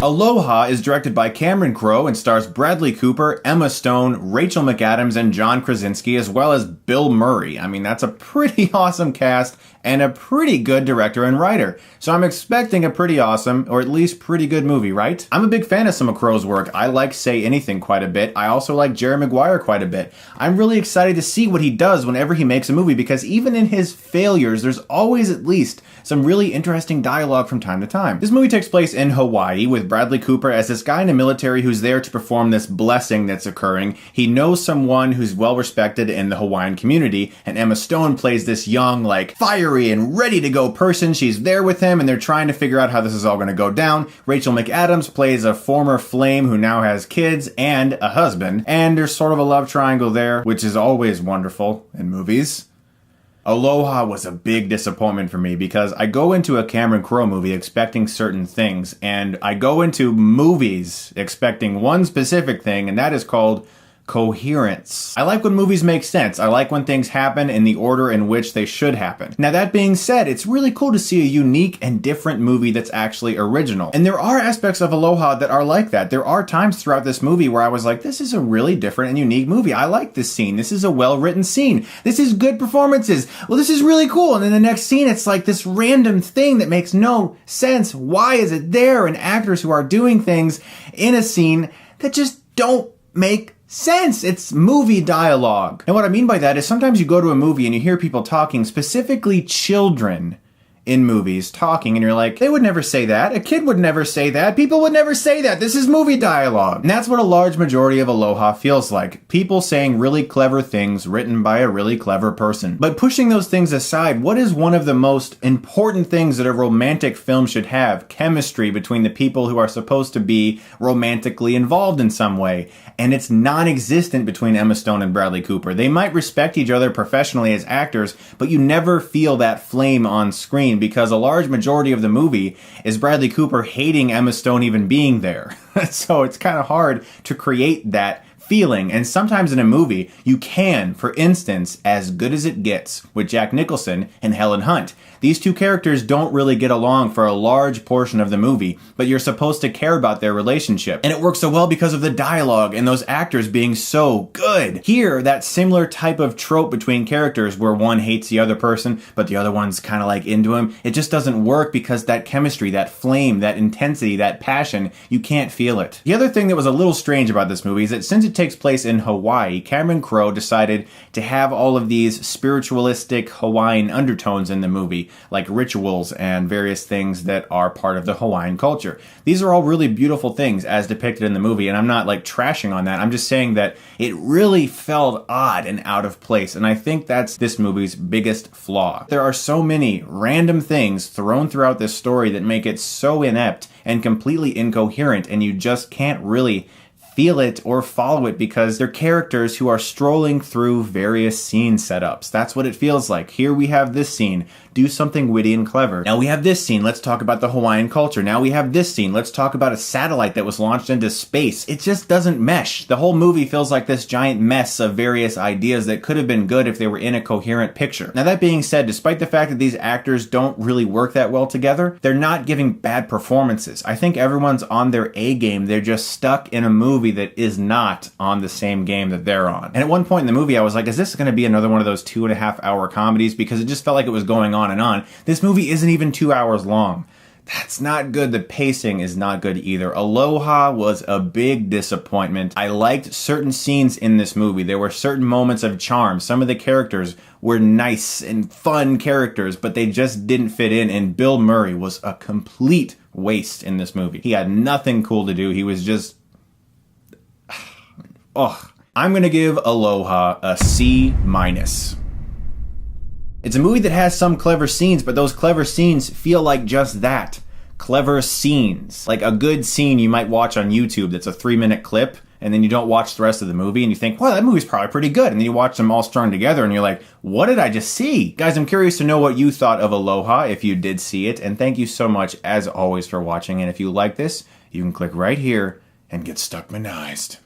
Aloha is directed by Crowe and stars Bradley Cooper, Emma Stone, Rachel McAdams, and John Krasinski, as well as Bill Murray. I mean, that's a pretty awesome cast and a pretty good director and writer. So I'm expecting a pretty awesome, or at least pretty good movie, right? I'm a big fan of some of Crowe's work. I like Say Anything quite a bit. I also like Jerry Maguire quite a bit. I'm really excited to see what he does whenever he makes a movie, because even in his failures, there's always at least some really interesting dialogue from time to time. This movie takes place in Hawaii with Bradley Cooper as this guy in the military who's there to perform this blessing that's occurring. He knows someone who's well respected in the Hawaiian community, and Emma Stone plays this young, like, fiery and ready to go person. She's there with him and they're trying to figure out how this is all going to go down. Rachel McAdams plays a former flame who now has kids and a husband, and there's sort of a love triangle there, which is always wonderful in movies. Aloha was a big disappointment for me because I go into a Crowe movie expecting certain things, and I go into movies expecting one specific thing, and that is called coherence. I like when movies make sense. I like when things happen in the order in which they should happen. Now, that being said, it's really cool to see a unique and different movie that's actually original. And there are aspects of Aloha that are like that. There are times throughout this movie where I was like, this is a really different and unique movie. I like this scene. This is a well-written scene. This is good performances. Well, this is really cool. And then the next scene, it's like this random thing that makes no sense. Why is it there? And actors who are doing things in a scene that just don't make sense. It's movie dialogue. And what I mean by that is sometimes you go to a movie and you hear people talking, specifically children in movies talking, and you're like, they would never say that. A kid would never say that. People would never say that. This is movie dialogue. And that's what a large majority of Aloha feels like. People saying really clever things written by a really clever person. But pushing those things aside, what is one of the most important things that a romantic film should have? Chemistry between the people who are supposed to be romantically involved in some way. And it's non-existent between Emma Stone and Bradley Cooper. They might respect each other professionally as actors, but you never feel that flame on screen, because a large majority of the movie is Bradley Cooper hating Emma Stone even being there. So it's kind of hard to create that feeling. And sometimes in a movie, you can, for instance, As Good as It Gets with Jack Nicholson and Helen Hunt. These two characters don't really get along for a large portion of the movie, but you're supposed to care about their relationship. And it works so well because of the dialogue and those actors being so good. Here, that similar type of trope between characters where one hates the other person, but the other one's kind of like into him, it just doesn't work because that chemistry, that flame, that intensity, that passion, you can't feel it. The other thing that was a little strange about this movie is that since it takes place in Hawaii, Crowe decided to have all of these spiritualistic Hawaiian undertones in the movie, like rituals and various things that are part of the Hawaiian culture. These are all really beautiful things as depicted in the movie, and I'm not like trashing on that. I'm just saying that it really felt odd and out of place, and I think that's this movie's biggest flaw. There are so many random things thrown throughout this story that make it so inept and completely incoherent, and you just can't really feel it or follow it because they're characters who are strolling through various scene setups. That's what it feels like. Here we have this scene. Do something witty and clever. Now we have this scene. Let's talk about the Hawaiian culture. Now we have this scene. Let's talk about a satellite that was launched into space. It just doesn't mesh. The whole movie feels like this giant mess of various ideas that could have been good if they were in a coherent picture. Now that being said, despite the fact that these actors don't really work that well together, they're not giving bad performances. I think everyone's on their A game. They're just stuck in a movie that is not on the same game that they're on. And at one point in the movie, I was like, is this going to be another one of those 2.5 hour comedies? Because it just felt like it was going on and on. This movie isn't even 2 hours long. That's not good. The pacing is not good either. Aloha was a big disappointment. I liked certain scenes in this movie. There were certain moments of charm. Some of the characters were nice and fun characters, but they just didn't fit in, and Bill Murray was a complete waste in this movie. He had nothing cool to do. He was just... Ugh. I'm gonna give Aloha a C-. It's a movie that has some clever scenes, but those clever scenes feel like just that. Clever scenes. Like a good scene you might watch on YouTube that's a 3-minute clip, and then you don't watch the rest of the movie, and you think, well, that movie's probably pretty good. And then you watch them all strung together, and you're like, what did I just see? Guys, I'm curious to know what you thought of Aloha, if you did see it, and thank you so much, as always, for watching. And if you like this, you can click right here and get Stuckmanized.